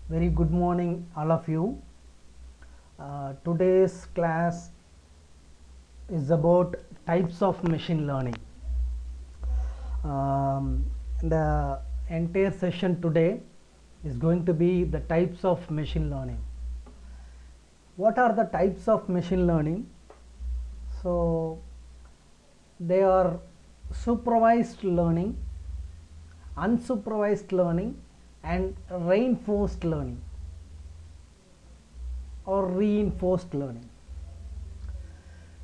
Very good morning, all of you. Today's class is about types of machine learning. The entire session today is going to be the types of machine learning. What are the types of machine learning? So, they are supervised learning, unsupervised learning, and reinforced learning or reinforced learning.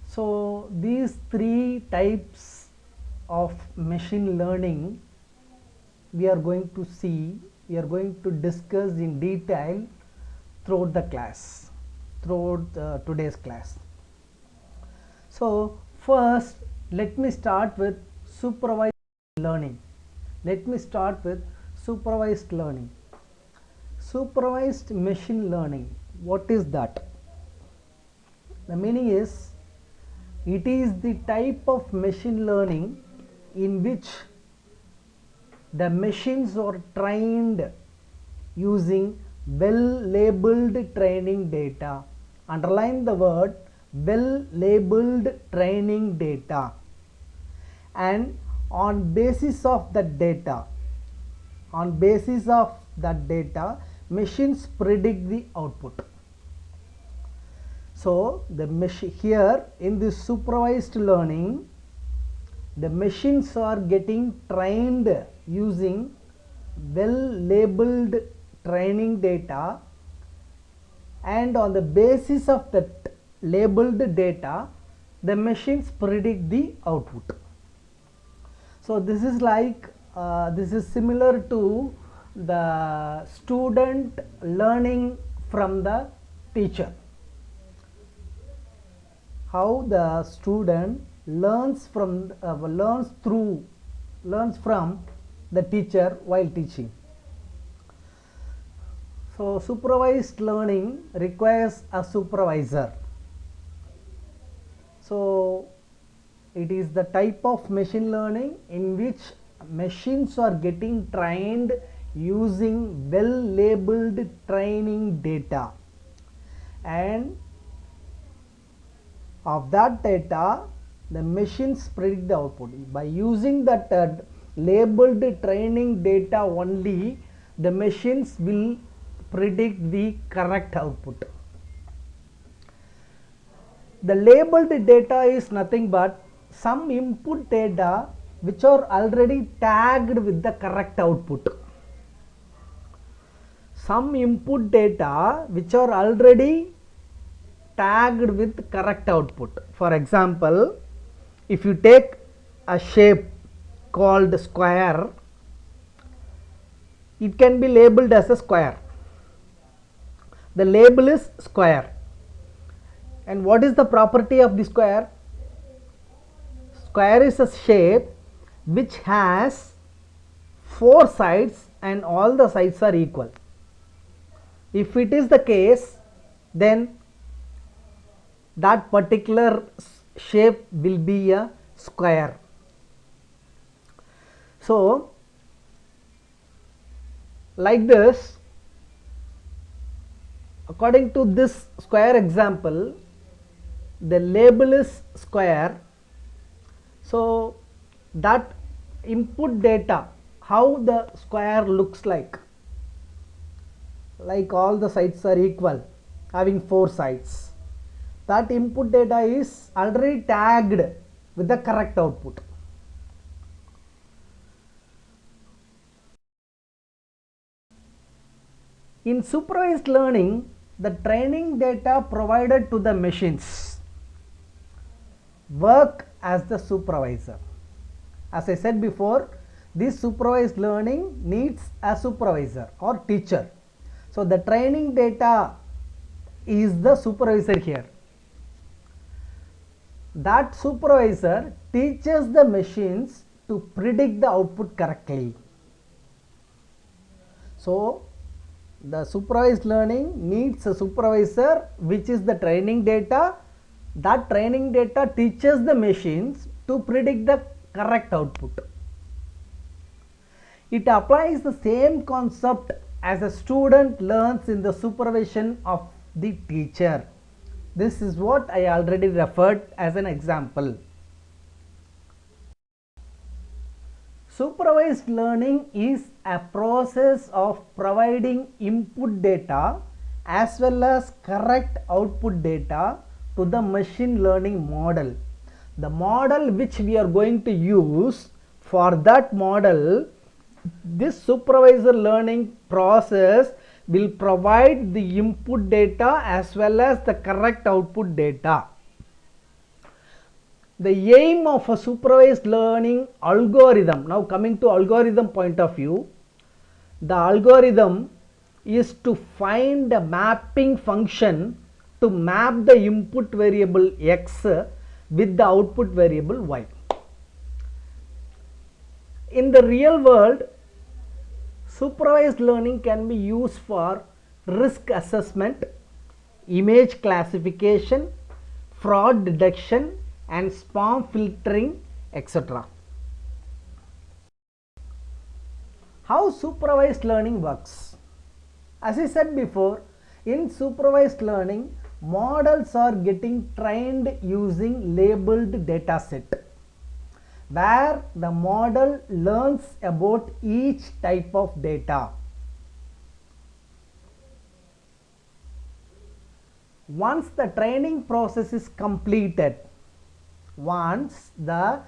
So these three types of machine learning we are going to discuss in detail throughout the class, throughout today's class. So first let me start with supervised learning. Supervised machine learning, what is that? The meaning is, it is the type of machine learning in which the machines are trained using well labeled training data. Underline the word well labeled training data, and on basis of that data, machines predict the output. So the here in this supervised learning, the machines are getting trained using well labeled training data, and on the basis of that labeled data, the machines predict the output. So this is like this is similar to the student learning from the teacher. How the student learns from the teacher while teaching. So supervised learning requires a supervisor. So it is the type of machine learning in which machines are getting trained using well labeled training data, and of that data the machines predict the output. By using that labeled training data only, the machines will predict the correct output. The labeled data is nothing but some input data which are already tagged with the correct output. Some input data which are already tagged with correct output. For example, if you take a shape called square, it can be labeled as a square. The label is square. And what is the property of the square? Square is a shape which has 4 sides and all the sides are equal. If it is the case, then that particular shape will be a square. So like this, according to this square example, the label is square. So that input data, how the square looks like all the sides are equal, having 4 sides, that input data is already tagged with the correct output. In supervised learning, the training data provided to the machines work as the supervisor. As I said before, this supervised learning needs a supervisor or teacher. So the training data is the supervisor here. That supervisor teaches the machines to predict the output correctly. So the supervised learning needs a supervisor, which is the training data. That training data teaches the machines to predict the correct output. It applies the same concept as a student learns in the supervision of the teacher. This is what I already referred as an example. Supervised learning is a process of providing input data as well as correct output data to the machine learning model. The model which we are going to use, for that model, this supervisor learning process will provide the input data as well as the correct output data. The aim of a supervised learning algorithm, now coming to algorithm point of view, the algorithm is to find a mapping function to map the input variable x with the output variable y. In the real world, supervised learning can be used for risk assessment, image classification, fraud detection, and spam filtering, etc. How supervised learning works? As I said before, in supervised learning, models are getting trained using labeled data set, where the model learns about each type of data. Once the training process is completed, once the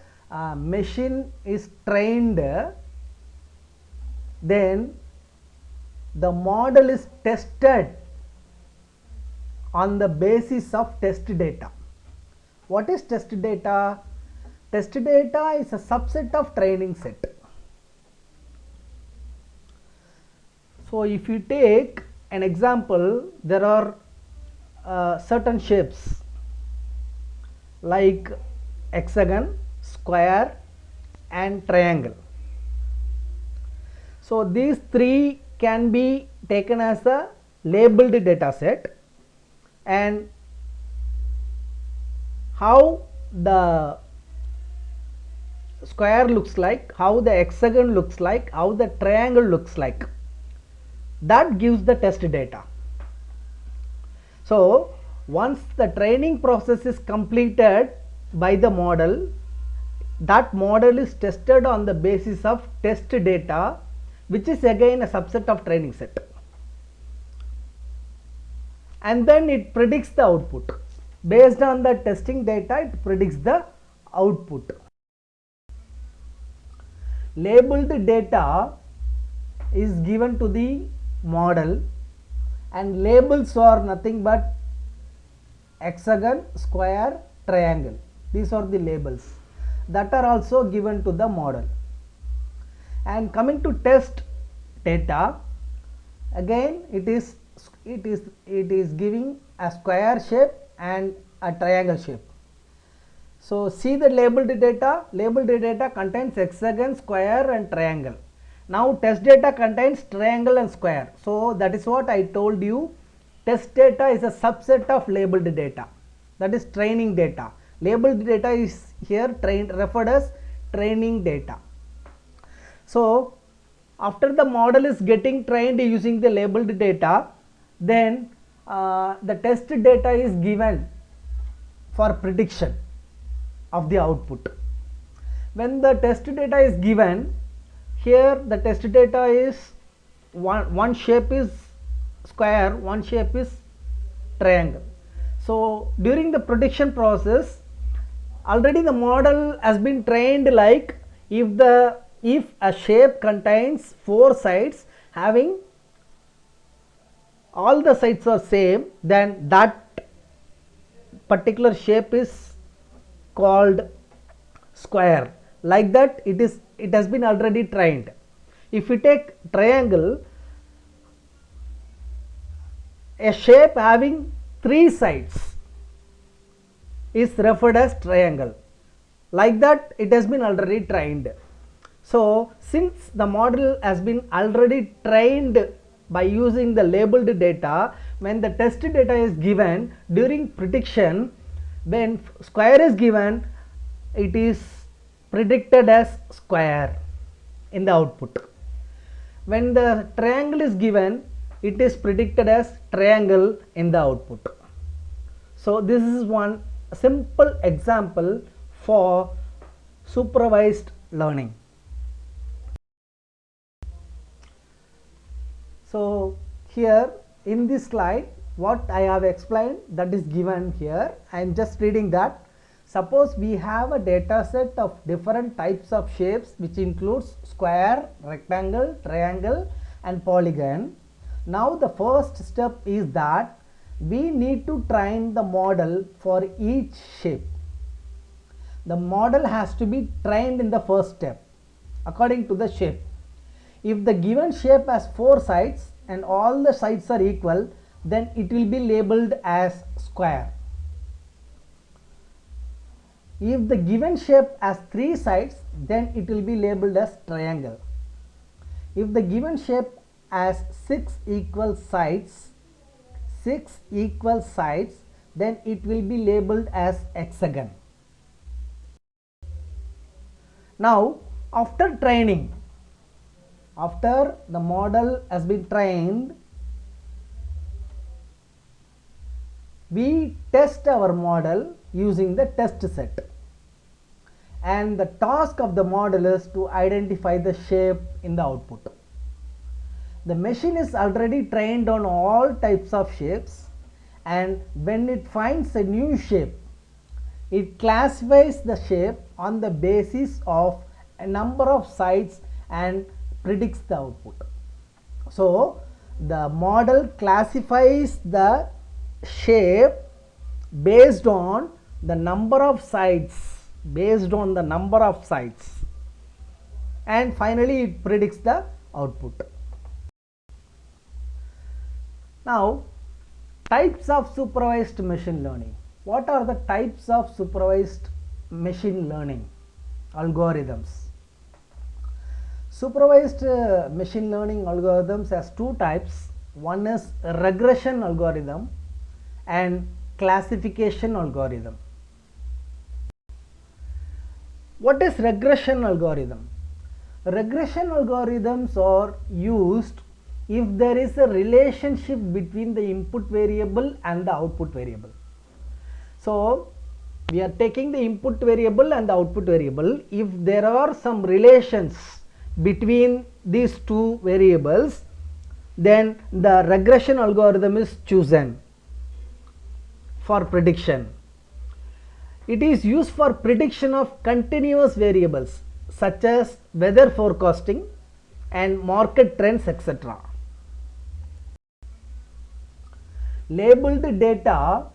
machine is trained, then the model is tested on the basis of test data. What is test data? Test data is a subset of training set. So if you take an example, there are certain shapes like hexagon, square, and triangle. So these three can be taken as a labeled data set, and how the square looks like, how the hexagon looks like, how the triangle looks like, that gives the test data. So once the training process is completed by the model, that model is tested on the basis of test data, which is again a subset of training set, and then it predicts the output. Based on the testing data, it predicts the output. Labeled data is given to the model, and labels are nothing but hexagon, square, triangle. These are the labels that are also given to the model. And coming to test data, again it is giving a square shape and a triangle shape. So see the labeled data. Labeled data contains hexagon, square, and triangle. Now test data contains triangle and square. So that is what I told you. Test data is a subset of labeled data, that is training data. Labeled data is here referred as training data. So after the model is getting trained using the labeled data, then the test data is given for prediction of the output. When the test data is given, here the test data is one shape is square, one shape is triangle. So during the prediction process, already the model has been trained like if a shape contains 4 sides having all the sides are same, then that particular shape is called square. Like that, it has been already trained. If you take triangle, a shape having 3 sides is referred as triangle. Like that, it has been already trained. So since the model has been already trained by using the labeled data, when the test data is given during prediction, when square is given, it is predicted as square in the output. When the triangle is given, it is predicted as triangle in the output. So this is one simple example for supervised learning. So here in this slide, what I have explained, that is given here. I am just reading that. Suppose we have a data set of different types of shapes, which includes square, rectangle, triangle and polygon. Now the first step is that we need to train the model for each shape. The model has to be trained in the first step according to the shape. If the given shape has 4 sides and all the sides are equal, then it will be labeled as square. If the given shape has 3 sides, then it will be labeled as triangle. If the given shape has 6 equal sides, then it will be labeled as hexagon. Now, after training, after the model has been trained, we test our model using the test set, and the task of the model is to identify the shape in the output. The machine is already trained on all types of shapes, and when it finds a new shape, it classifies the shape on the basis of a number of sides and predicts the output. So the model classifies the shape based on the number of sides, and finally it predicts the output. Now, types of supervised machine learning. What are the types of supervised machine learning algorithms? Supervised machine learning algorithms has 2 types. One is regression algorithm and classification algorithm. What is regression algorithm? Regression algorithms are used if there is a relationship between the input variable and the output variable. So we are taking the input variable and the output variable. If there are some relations between these two variables, then the regression algorithm is chosen for prediction. It is used for prediction of continuous variables such as weather forecasting and market trends, etc. Labeled data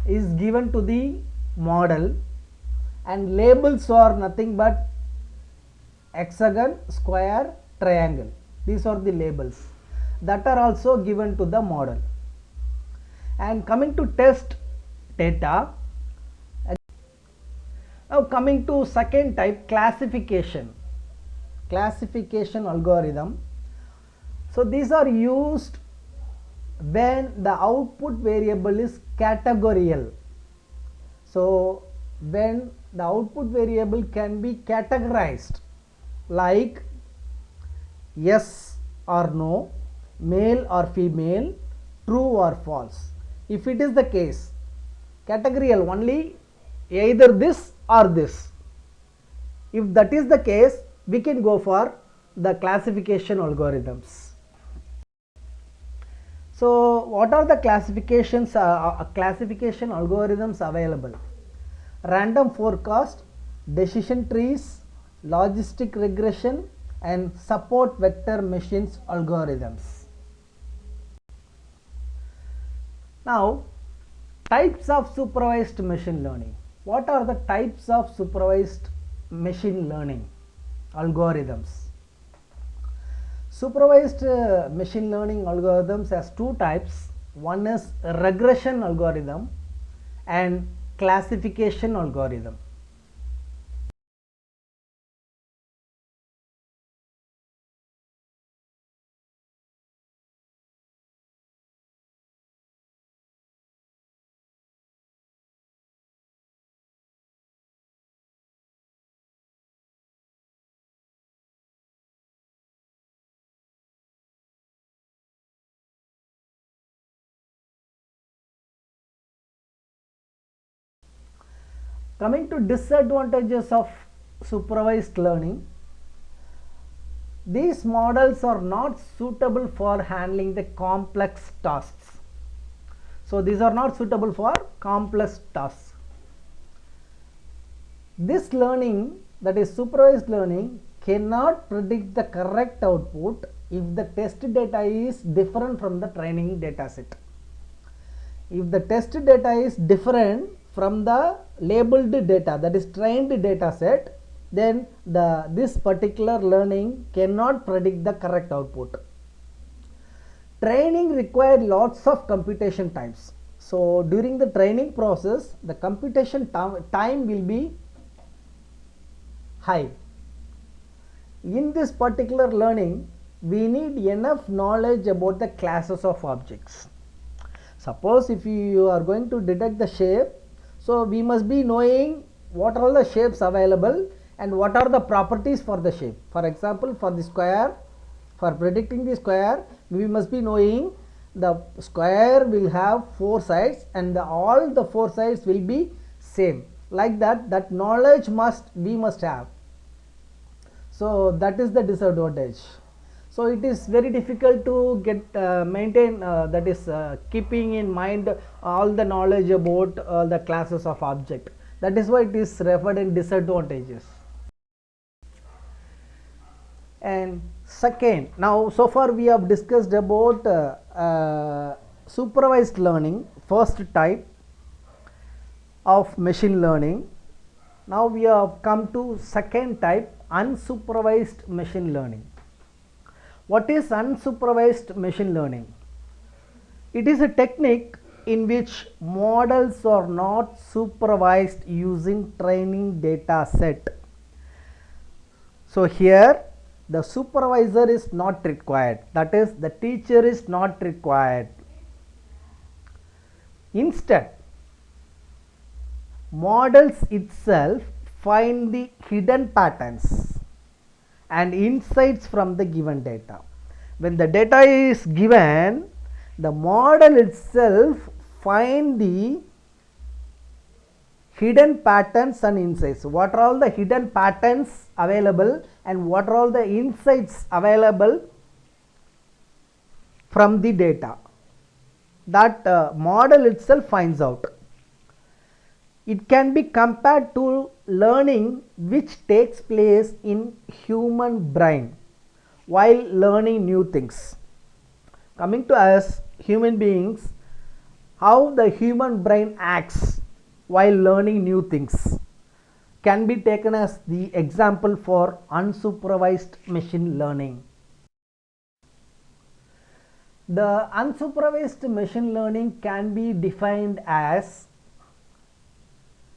is given to the model, and labels are nothing but hexagon, square, triangle. These are the labels that are also given to the model. And coming to test data, now coming to second type, classification algorithm. So these are used when the output variable is categorical. So when the output variable can be categorized like yes or no, male or female, true or false. If it is the case, categorical only, either this or this. If that is the case, we can go for the classification algorithms. So what are the classification algorithms available? Random forecast, decision trees, logistic regression and support vector machines algorithms. Now, types of supervised machine learning. What are the types of supervised machine learning algorithms? Supervised machine learning algorithms has 2 types. One is regression algorithm and classification algorithm. Coming to disadvantages of supervised learning, these models are not suitable for handling the complex tasks. So these are not suitable for complex tasks. This learning, that is supervised learning, cannot predict the correct output if the test data is different from the training data set. If the test data is different from the labeled data, that is trained data set, then this particular learning cannot predict the correct output. Training requires lots of computation times. So during the training process, the computation time will be high. In this particular learning, we need enough knowledge about the classes of objects. Suppose if you are going to detect the shape, so we must be knowing what are the shapes available and what are the properties for the shape. For example, for the square, for predicting the square, we must be knowing the square will have 4 sides and all the 4 sides will be same. Like that knowledge we must have. So that is the disadvantage. So it is very difficult to maintain, that is keeping in mind all the knowledge about the classes of object. That is why it is referred in disadvantages. And second, now so far we have discussed about supervised learning, first type of machine learning. Now we have come to second type, unsupervised machine learning. What is unsupervised machine learning? It is a technique in which models are not supervised using training data set. So here the supervisor is not required, that is the teacher is not required. Instead, models itself find the hidden patterns and insights from the given data. When the data is given, the model itself find the hidden patterns and insights. What are all the hidden patterns available and what are all the insights available from the data? That model itself finds out. It can be compared to learning which takes place in human brain while learning new things. Coming to us human beings, how the human brain acts while learning new things can be taken as the example for unsupervised machine learning. The unsupervised machine learning can be defined as,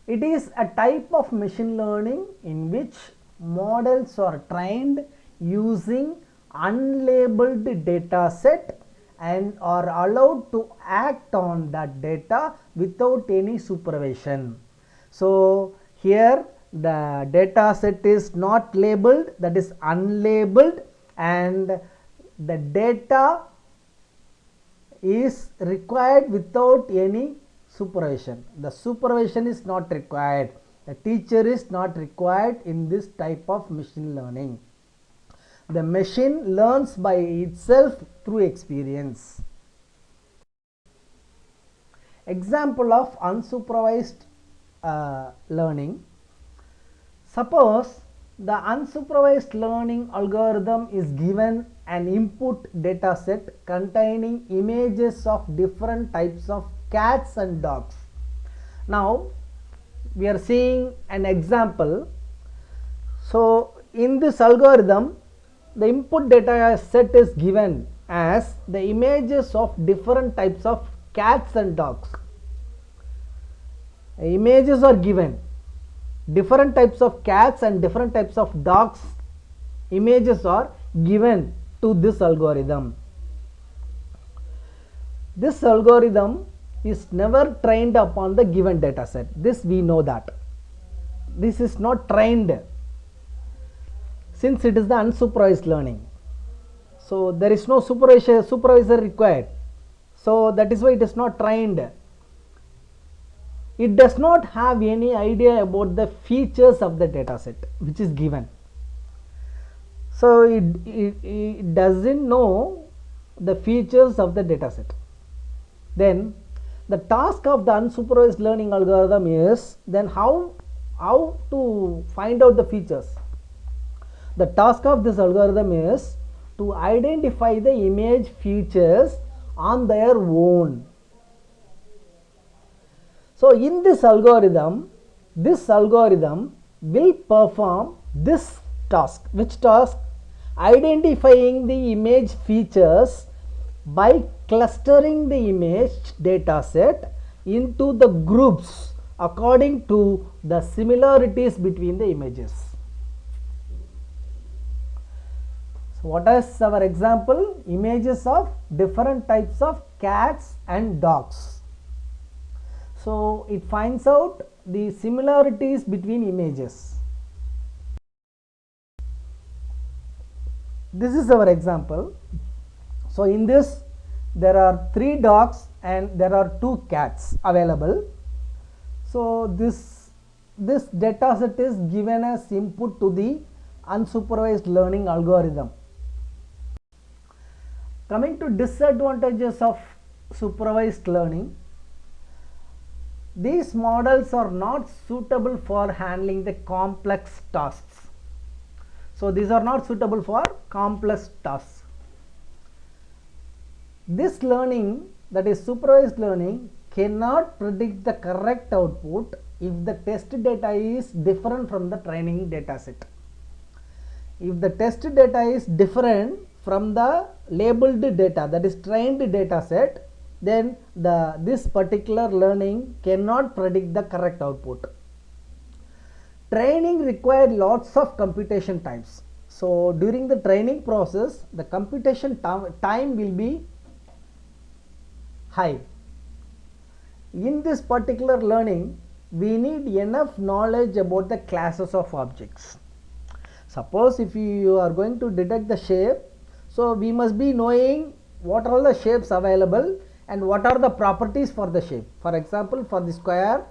it is a type of machine learning in which models are trained using unlabeled data set and are allowed to act on that data without any supervision. So here the data set is not labeled, that is unlabeled, and the data is required without any supervision. The supervision is not required. The teacher is not required in this type of machine learning. The machine learns by itself through experience. Example of unsupervised learning. Suppose the unsupervised learning algorithm is given an input data set containing images of different types of cats and dogs. Now we are seeing an example. So in this algorithm, the input data set is given as the images of different types of cats and dogs. Images are given, different types of cats and different types of dogs images are given to this algorithm. This algorithm is never trained upon the given data set. This we know that. This is not trained since it is the unsupervised learning. So there is no supervisor required. So that is why it is not trained. it does not have any idea about the features of the data set which is given. So it doesn't know the features of the data set. Then the task of the unsupervised learning algorithm is then how to find out the features. The task of this algorithm is to identify the image features on their own. So in this algorithm will perform this task. Which task? Identifying the image features by clustering the image data set into the groups according to the similarities between the images. So what is our example? Images of different types of cats and dogs. So it finds out the similarities between images. This is our example. So in this there are 3 dogs and there are 2 cats available. So this data set is given as input to the unsupervised learning algorithm. Coming to disadvantages of supervised learning, these models are not suitable for handling the complex tasks. So these are not suitable for complex tasks. This learning, that is supervised learning, cannot predict the correct output if the test data is different from the training data set. If the test data is different from the labeled data, that is trained data set, then this particular learning cannot predict the correct output. Training requires lots of computation times. So during the training process, the computation time will be high. In this particular learning, we need enough knowledge about the classes of objects. Suppose if you are going to detect the shape, so we must be knowing what are the shapes available and what are the properties for the shape. For example, for the square,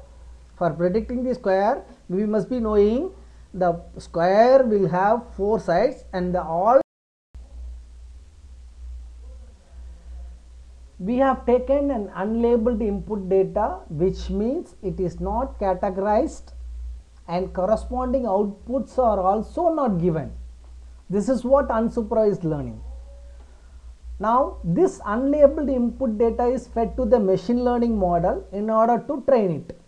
for predicting the square, we must be knowing the square will have 4 sides and all. We have taken an unlabeled input data, which means it is not categorized and corresponding outputs are also not given. This is what unsupervised learning. Now this unlabeled input data is fed to the machine learning model in order to train it.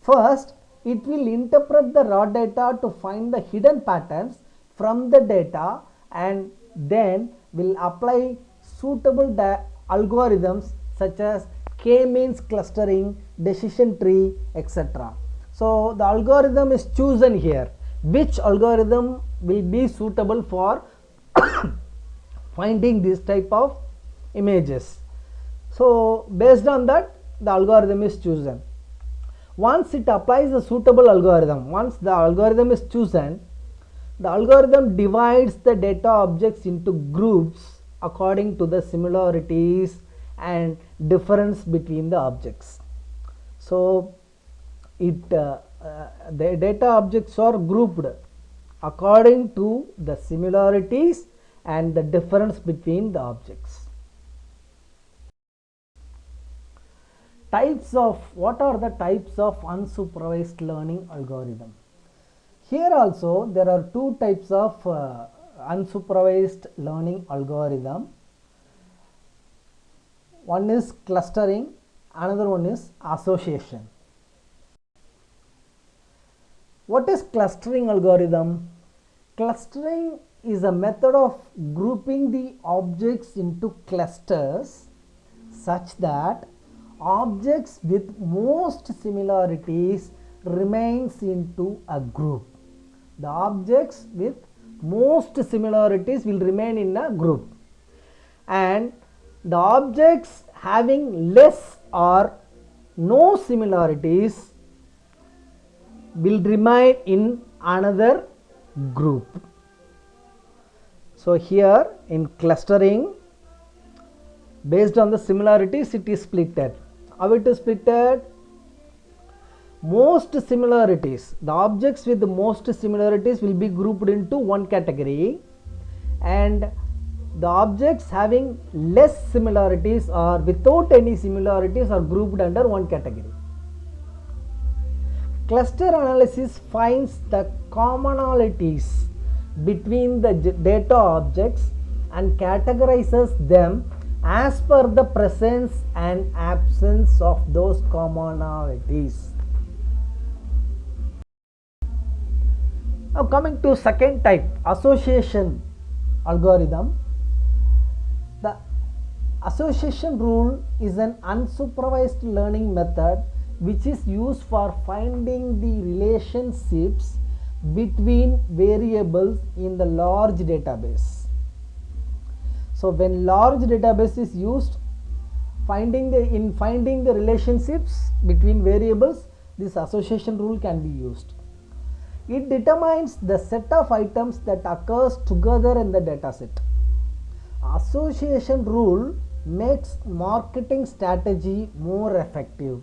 First, it will interpret the raw data to find the hidden patterns from the data and then will apply suitable algorithms such as k-means clustering, decision tree, etc. So the algorithm is chosen here. Which algorithm will be suitable for finding this type of images? So based on that, the algorithm is chosen. Once it applies a suitable algorithm, once the algorithm is chosen, the algorithm divides the data objects into groups according to the similarities and difference between the objects. So the data objects are grouped according to the similarities and the difference between the objects. What are the types of unsupervised learning algorithm? Here also there are 2 types of unsupervised learning algorithm. One is clustering, another one is association. What is clustering algorithm? Clustering is a method of grouping the objects into clusters such that objects with most similarities remains into a group. The objects with most similarities will remain in a group, and the objects having less or no similarities will remain in another group. So here in clustering, based on the similarities, it is splitted. How it is splitted? most similarities, the objects with the most similarities will be grouped into one category, and the objects having less similarities or without any similarities are grouped under one category. Cluster analysis finds the commonalities between the data objects and categorizes them as per the presence and absence of those commonalities. Now coming to second type, association algorithm. The association rule is an unsupervised learning method which is used for finding the relationships between variables in the large database. So when large database is used, finding the relationships between variables, this association rule can be used. It determines the set of items that occurs together in the dataset. Association rule makes marketing strategy more effective,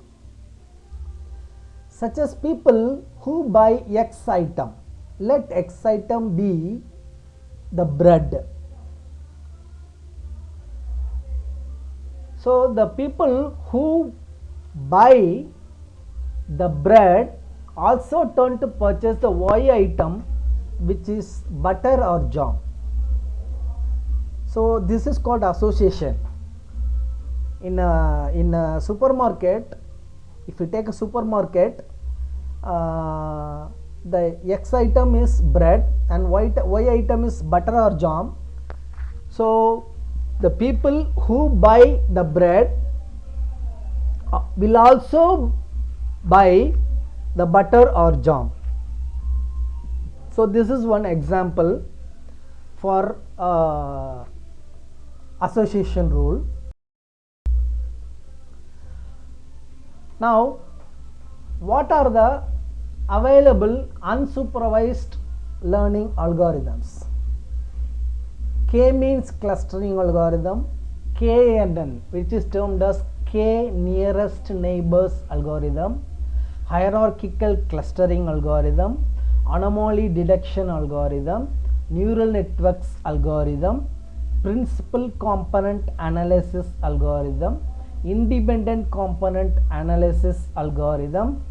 such as people who buy X item. Let X item be the bread. So the people who buy the bread also turn to purchase the Y item, which is butter or jam. So this is called association. In a supermarket, if you take a supermarket, the X item is bread and Y item is butter or jam. So the people who buy the bread will also buy the butter or jam. So this is one example for association rule. Now, what are the available unsupervised learning algorithms? K-means clustering algorithm, KNN, which is termed as K nearest neighbors algorithm, hierarchical clustering algorithm, anomaly detection algorithm, neural networks algorithm, principal component analysis algorithm, independent component analysis algorithm,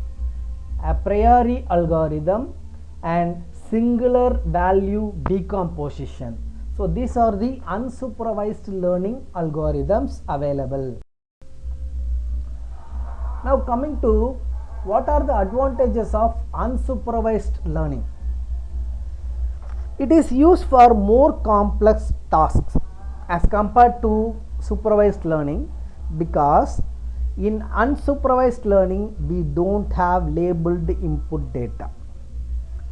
a priori algorithm, and singular value decomposition. So these are the unsupervised learning algorithms available. Now coming to what are the advantages of unsupervised learning? It is used for more complex tasks as compared to supervised learning, because in unsupervised learning we don't have labeled input data.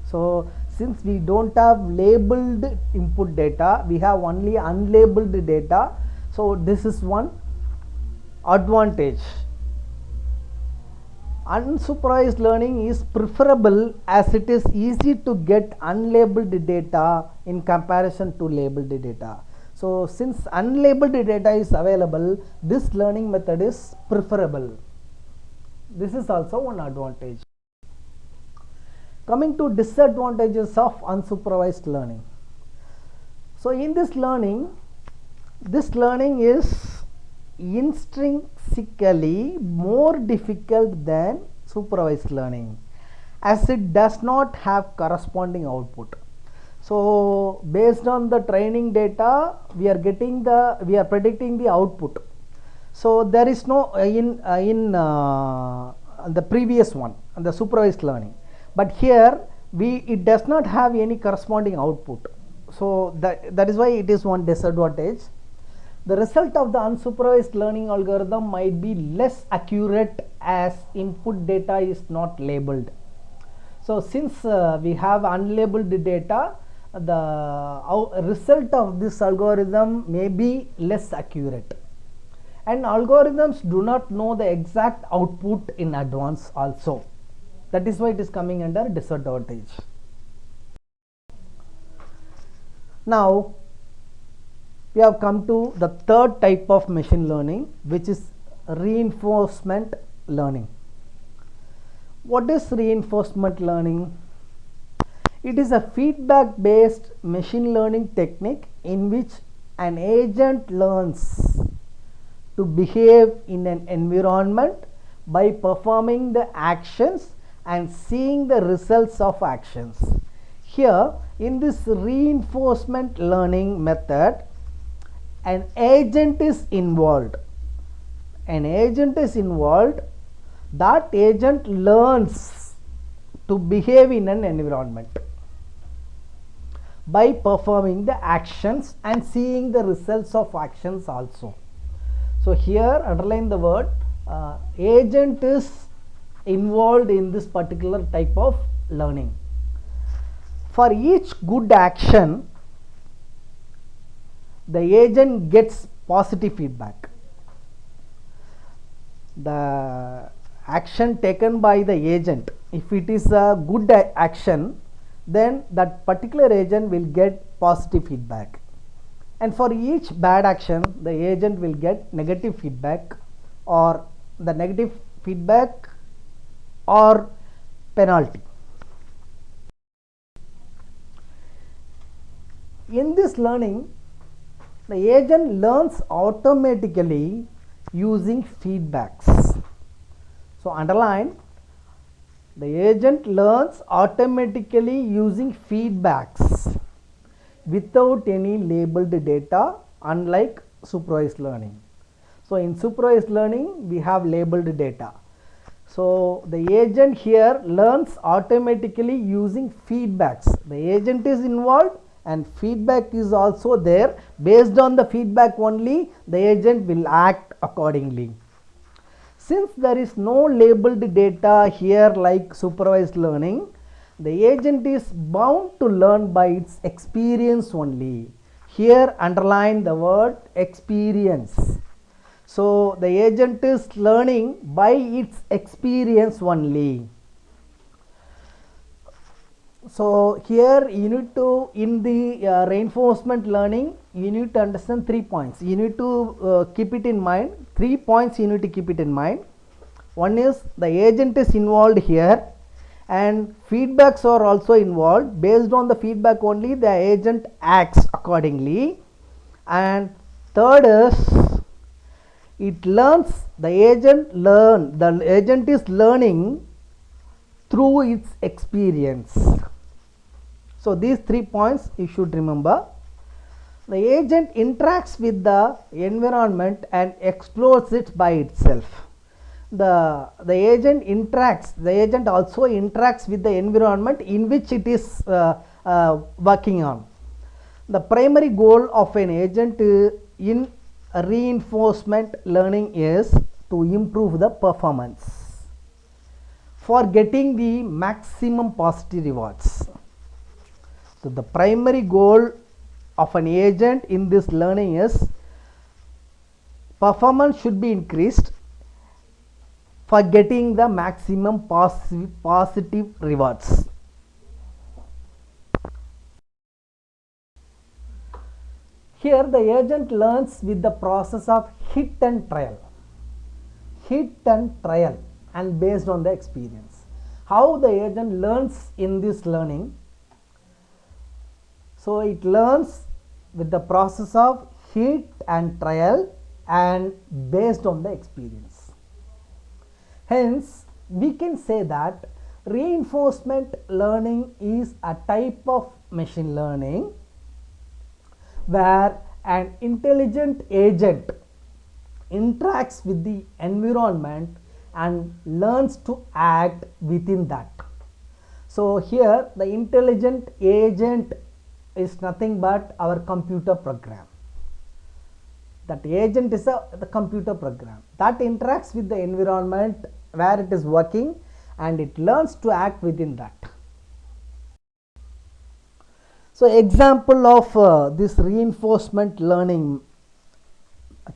So since we don't have labeled input data, we have only unlabeled data. So this is one advantage. Unsupervised learning is preferable as it is easy to get unlabeled data in comparison to labeled data. So since unlabeled data is available, this learning method is preferable. This is also one advantage. Coming to disadvantages of unsupervised learning. So in this learning is intrinsically more difficult than supervised learning, as it does not have corresponding output. So based on the training data, we are predicting the output. So there is no in the previous one, the supervised learning, but here it does not have any corresponding output. So that is why it is one disadvantage. The result of the unsupervised learning algorithm might be less accurate as input data is not labeled. So since we have unlabeled data, the result of this algorithm may be less accurate, and algorithms do not know the exact output in advance also. That is why it is coming under disadvantage. Now we have come to the third type of machine learning, which is reinforcement learning. What is reinforcement learning? It is a feedback based machine learning technique in which an agent learns to behave in an environment by performing the actions and seeing the results of actions. Here in this reinforcement learning method, an agent is involved. That agent learns to behave in an environment by performing the actions and seeing the results of actions also. So here underline the word agent is involved in this particular type of learning. For each good action, the agent gets positive feedback. The action taken by the agent, if it is a good action, then that particular agent will get positive feedback, and for each bad action the agent will get negative feedback or the negative feedback or penalty. In this learning, the agent learns automatically using feedbacks. So underline, the agent learns automatically using feedbacks without any labeled data, unlike supervised learning. So in supervised learning we have labeled data. So the agent here learns automatically using feedbacks. The agent is involved and feedback is also there. Based on the feedback only, the agent will act accordingly. Since there is no labeled data here like supervised learning, the agent is bound to learn by its experience only. Here underline the word experience. So the agent is learning by its experience only. So here you need to, in the reinforcement learning, you need to understand 3 points. You need to keep it in mind. 3 points you need to keep it in mind. One is the agent is involved here and feedbacks are also involved. Based on the feedback only, the agent acts accordingly. And third is it learns, the agent is learning through its experience. So these 3 points you should remember. The agent interacts with the environment and explores it by itself. The agent also interacts with the environment in which it is working on. The primary goal of an agent in reinforcement learning is to improve the performance for getting the maximum positive rewards. So the primary goal of an agent in this learning is performance should be increased for getting the maximum positive rewards. Here the agent learns with the process of hit and trial and based on the experience. How the agent learns in this learning? So it learns with the process of hit and trial and based on the experience. Hence we can say that reinforcement learning is a type of machine learning where an intelligent agent interacts with the environment and learns to act within that. So here the intelligent agent is nothing but our computer program. That agent is the computer program that interacts with the environment where it is working and it learns to act within that. So example of this reinforcement learning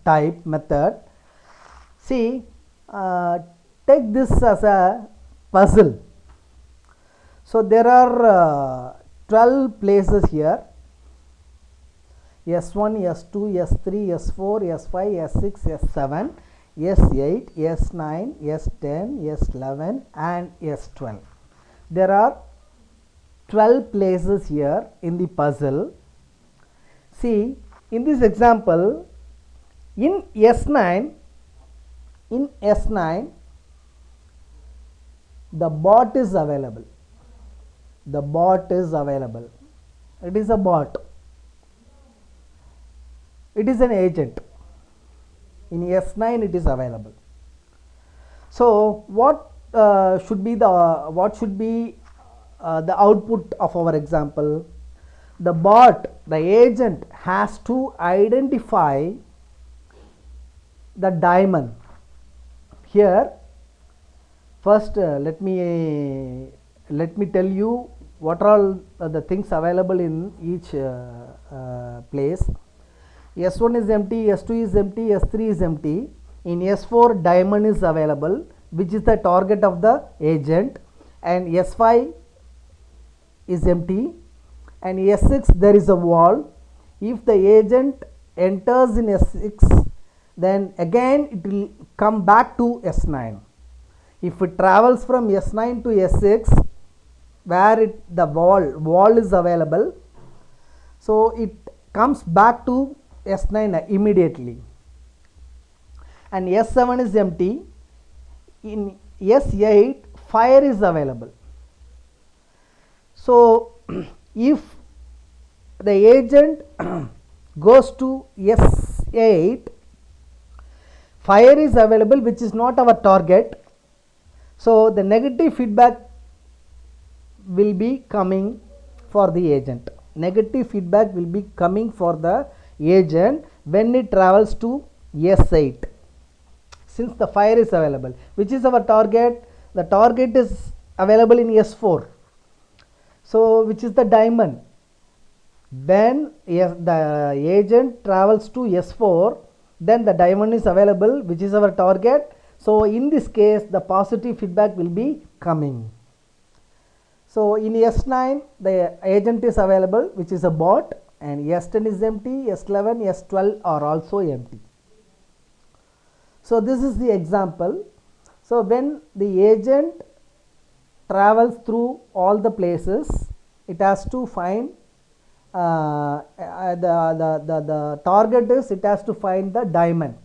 type method, see, take this as a puzzle. So there are 12 places here, S1, S2, S3, S4, S5, S6, S7. S8, S9, S10, S11 and S12. There are 12 places here in the puzzle. See, in this example, in S9, the bot is available. The bot is available. It is a bot. It is an agent. In S9 it is available. So what should be the output of our example? The bot, the agent has to identify the diamond. Here first let me tell you what are all the things available in each place. S1 is empty, S2 is empty, S3 is empty. In S4 diamond is available, which is the target of the agent, and S5 is empty, and S6 there is a wall. If the agent enters in S6, then again it will come back to S9. If it travels from S9 to S6, where the wall is available, so it comes back to S9 immediately. And S7 is empty. In S8 fire is available. So if the agent goes to S8, fire is available, which is not our target, so the negative feedback will be coming for the agent. Negative feedback will be coming for the agent when it travels to S8, since the fire is available. Which is our target? The target is available in S4, so which is the diamond. When the agent travels to S4, then the diamond is available, which is our target. So in this case the positive feedback will be coming. So in S9 the agent is available, which is a bot, and S10 is empty, S11, S12 are also empty. So this is the example. So when the agent travels through all the places, it has to find the target is, it has to find the diamond.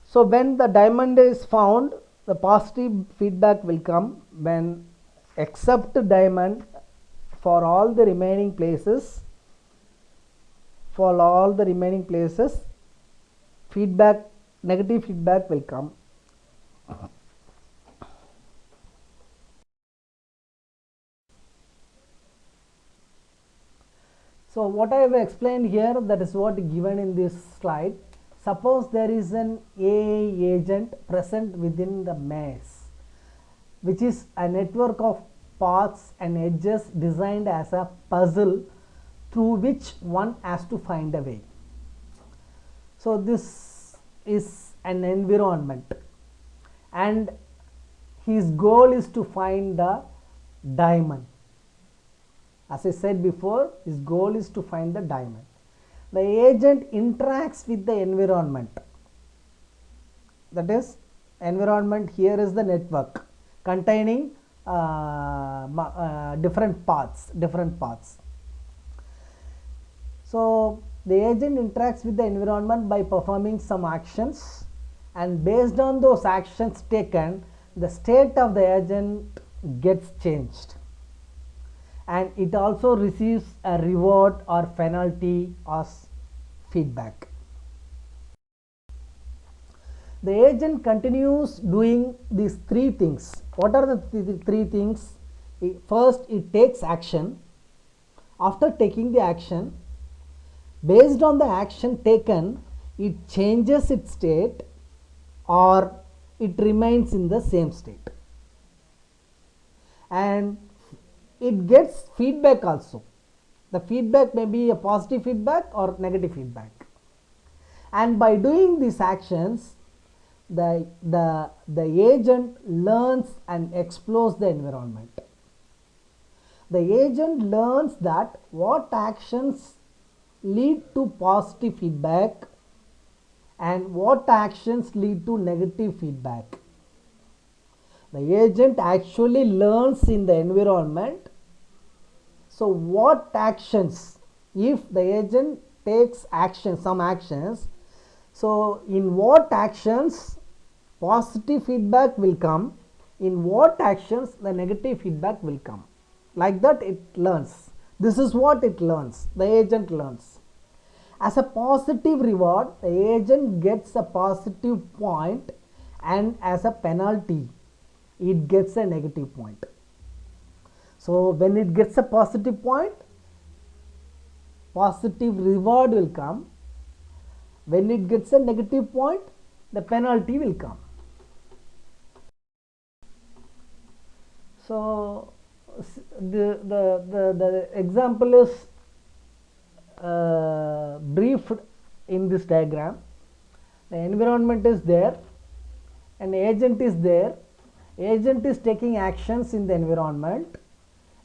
So when the diamond is found, the positive feedback will come. When except diamond, for all the remaining places, feedback, negative feedback will come. So what I have explained here, that is what given in this slide. Suppose there is an AI agent present within the maze, which is a network of paths and edges designed as a puzzle through which one has to find a way. So this is an environment, and his goal is to find the diamond. As I said before, his goal is to find the diamond. The agent interacts with the environment. That is, environment here is the network containing different paths. So the agent interacts with the environment by performing some actions, and based on those actions taken, the state of the agent gets changed, and it also receives a reward or penalty as feedback. The agent continues doing these three things. What are the three things? First, it takes action. After taking the action, based on the action taken, it changes its state or it remains in the same state, and it gets feedback also. The feedback may be a positive feedback or negative feedback, and by doing these actions, the agent learns and explores the environment. The agent learns that what actions lead to positive feedback and what actions lead to negative feedback. The agent actually learns in the environment. So what actions, if the agent takes action, some actions, so in what actions positive feedback will come, in what actions the negative feedback will come. Like that it learns. This is what it learns, the agent learns. As a positive reward, the agent gets a positive point, and as a penalty, it gets a negative point. So when it gets a positive point, positive reward will come. When it gets a negative point, the penalty will come. So the example is briefed in this diagram. The environment is there, an agent is there, agent is taking actions in the environment,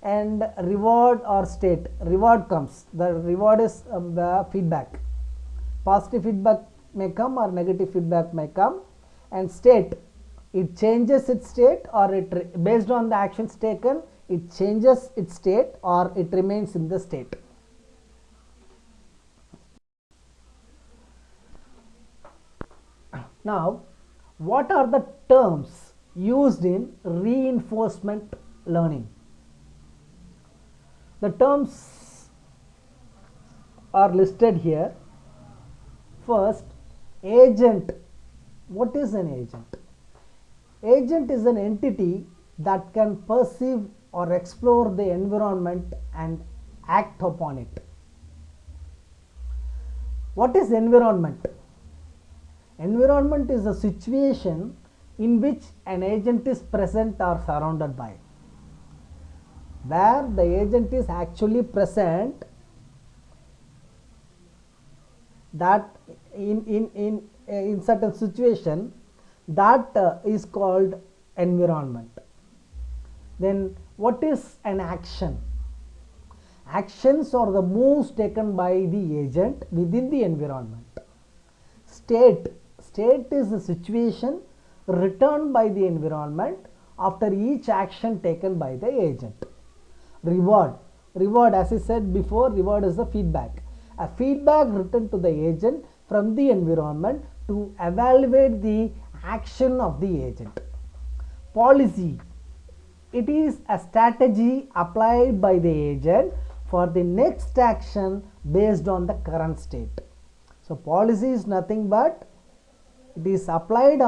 and reward or state, reward comes. The reward is the feedback. Positive feedback may come or negative feedback may come, and state, it changes its state, or it based on the actions taken, it changes its state or it remains in the state. Now, what are the terms used in reinforcement learning? The terms are listed here. First, agent. What is an agent? Agent is an entity that can perceive or explore the environment and act upon it. What is environment? Environment is a situation in which an agent is present or surrounded by. Where the agent is actually present, that in certain situation, that is called environment. Then what is an action? Actions are the moves taken by the agent within the environment. State is the situation returned by the environment after each action taken by the agent. Reward, as I said before, reward is the feedback. A feedback returned to the agent from the environment to evaluate the action of the agent. Policy, it is a strategy applied by the agent for the next action based on the current state. So policy is nothing but it is applied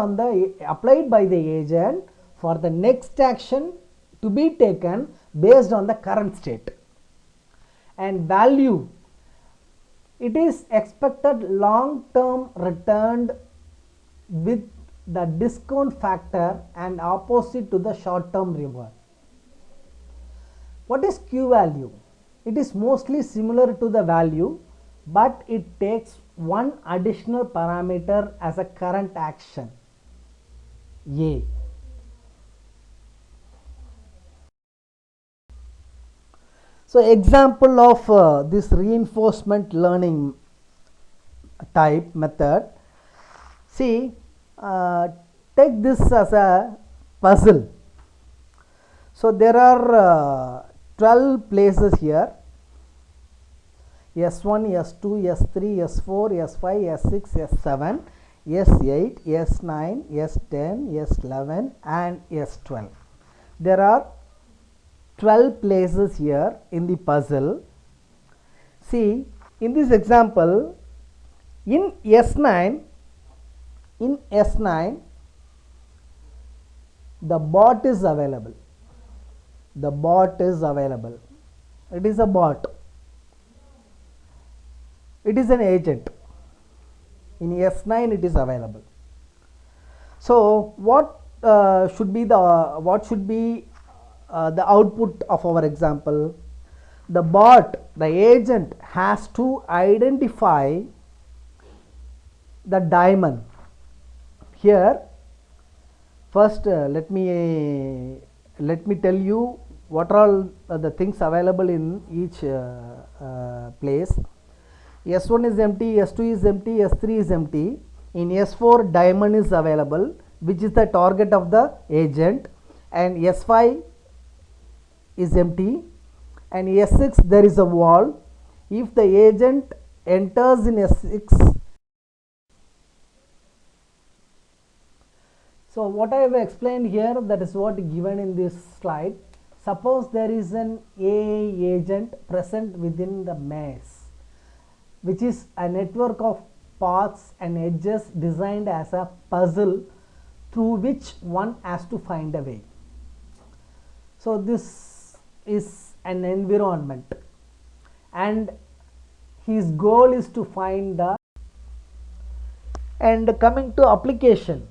by the agent for the next action to be taken based on the current state. And value, it is expected long-term returned with the discount factor and opposite to the short-term reward. What is Q value? It is mostly similar to the value, but it takes one additional parameter as a current action, A. So example of this reinforcement learning type method. See, take this as a puzzle. So there are 12 places here. S1, S2, S3, S4, S5, S6, S7, S8, S9, S10, S11 and S12. There are 12 places here in the puzzle. See, in this example, in S9, the bot is available. The bot is available. It is a bot. It is an agent. In S9 it is available. So what should be the output of our example? The bot, the agent has to identify the diamond. Here first let me tell you what are all the things available in each place. S1 is empty, S2 is empty, S3 is empty. In S4 diamond is available, which is the target of the agent, and S5 is empty, and S6 there is a wall. If the agent enters in S6, so what I have explained here, that is what given in this slide. Suppose there is an AI agent present within the maze, which is a network of paths and edges designed as a puzzle through which one has to find a way. So this is an environment, and his goal is to find the. And coming to application,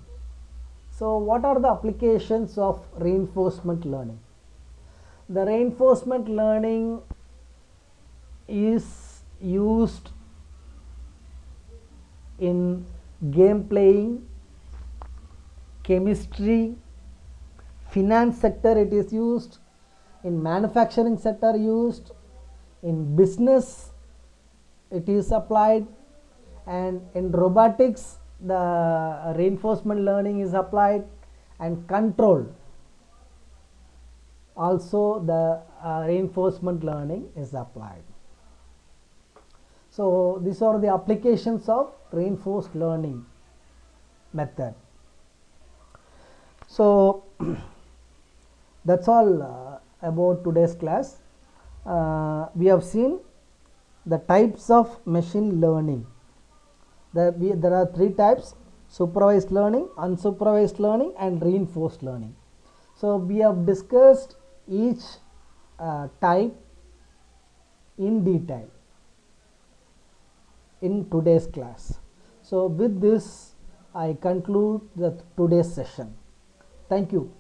so what are the applications of reinforcement learning? The reinforcement learning is used in game playing, chemistry, finance sector it is used, in manufacturing sector used, in business it is applied, and in robotics the reinforcement learning is applied, and control also the reinforcement learning is applied. So these are the applications of reinforced learning method. So that's all about today's class. We have seen the types of machine learning. There are three types: supervised learning, unsupervised learning, and reinforced learning. So we have discussed each type in detail in today's class. So with this I conclude today's session. Thank you.